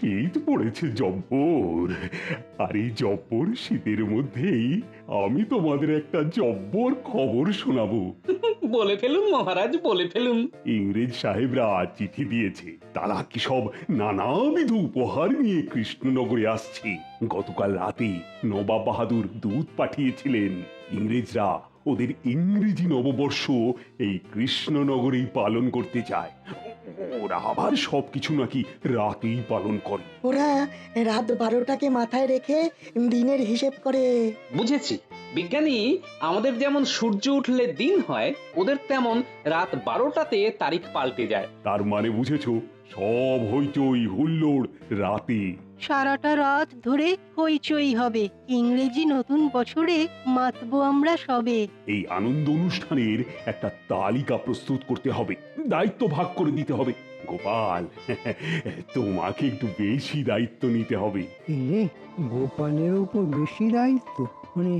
শীত পড়েছে জব্বর। আর এই জব্বর শীতের মধ্যেই আমি তোমাদের একটা জব্বর খবর শোনাবো। বলে ফেলুন মহারাজ, বলে ফেলুন। ইংরেজ সাহেবরা চিঠি দিয়েছে, তারা কি সব নানাবিধ উপহার নিয়ে কৃষ্ণনগরে আসছে। গতকাল রাতে নবাব বাহাদুর দূত পাঠিয়েছিলেন। ইংরেজরা ওদের ইংরেজি নববর্ষ এই কৃষ্ণনগরেই পালন করতে চায়। ওরা আবার সবকিছু নাকি রাতেই পালন করে। ওরা রাত 12টাকে মাথায় রেখে দিনের হিসেব করে। বুঝেছি বিজ্ঞানী, আমাদের যেমন সূর্য উঠলে দিন হয়, ওদের তেমন রাত 12টাতে তারিখ পাল্টে যায়। তার মানে বুঝেছো, সব হইচই হুল্লোড় রাতে। সারাটা রাত ধরে হইচই হবে, ইংরেজি নতুন বছরে মাতবো আমরা সবে। এই আনন্দ অনুষ্ঠানের একটা তালিকা প্রস্তুত করতে হবে, দায়িত্ব ভাগ করে দিতে হবে। গোপাল, তোমাকে একটু বেশি দায়িত্ব নিতে হবে। এ গোপালের উপর বেশি দায়িত্ব? মানে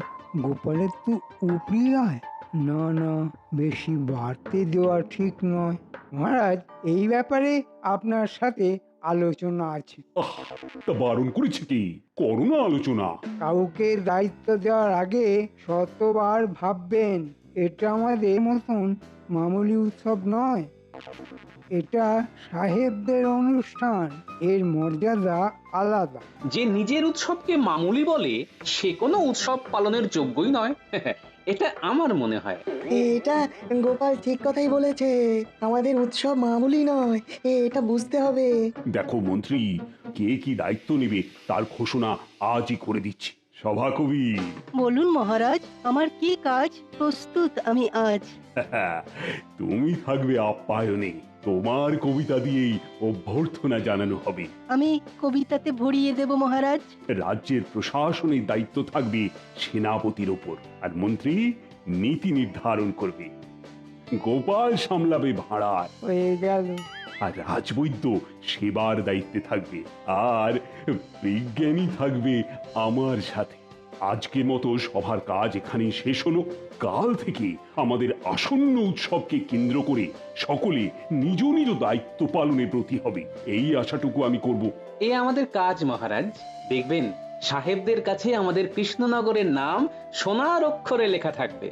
গোপালের তো উপরি আয়। না না, বেশি বাড়তে দেওয়া ঠিক নয় মহারাজ। এই ব্যাপারে আপনার সাথে আলোচনা আছে। তা বারণ করেছে কি? করো না আলোচনা। কাউকে দায়িত্ব দেওয়ার আগে শতবার ভাববেন। এটা আমাদের মতন মামুলি উৎসব নয়, এটা সাহেবদের অনুষ্ঠান, এর মর্যাদা আলাদা। যে নিজের উৎসবকে মামুলি বলে, সে কোনো উৎসব পালনের যোগ্যই নয়। এটা আমার মনে হয়। এটা গোপাল ঠিক কথাই বলেছে, আমাদের উৎসব মামুলি নয়, এটা বুঝতে হবে। দেখো মন্ত্রী, কে কি দায়িত্ব নেবে তার ঘোষণা আজই করে দিচ্ছি। সভাকবি, বলুন মহারাজ, আমার কি কাজ? প্রস্তুত আমি আজ। তুমি থাকবে আপ্যায়নে। তোমার কবিতা দিয়েই অভ্যর্থনা জানানো হবে। আমি কবিতাতে ভরিয়ে দেব মহারাজ। রাজ্যের প্রশাসনের দায়িত্ব থাকবে সেনাপতির ওপর, আর মন্ত্রী নীতি নির্ধারণ করবে। গোপাল সামলাবে ভাড়ার, হয়ে গেল। আর রাজবৈদ্য সেবার দায়িত্বে থাকবে, আর বিজ্ঞানী থাকবে আমার সাথে। আজকের মতো সভার কাজ এখানেই শেষ হলো। কাল থেকে আমাদের আসন্ন উৎসবকে কেন্দ্র করে সকলে নিজ নিজ দায়িত্ব পালনে ব্রতী হবে, এই আশাটুকু আমি করব। এ আমাদের কাজ মহারাজ। দেখবেন সাহেবদের কাছে আমাদের কৃষ্ণনগরের নাম সোনার অক্ষরে লেখা থাকবে।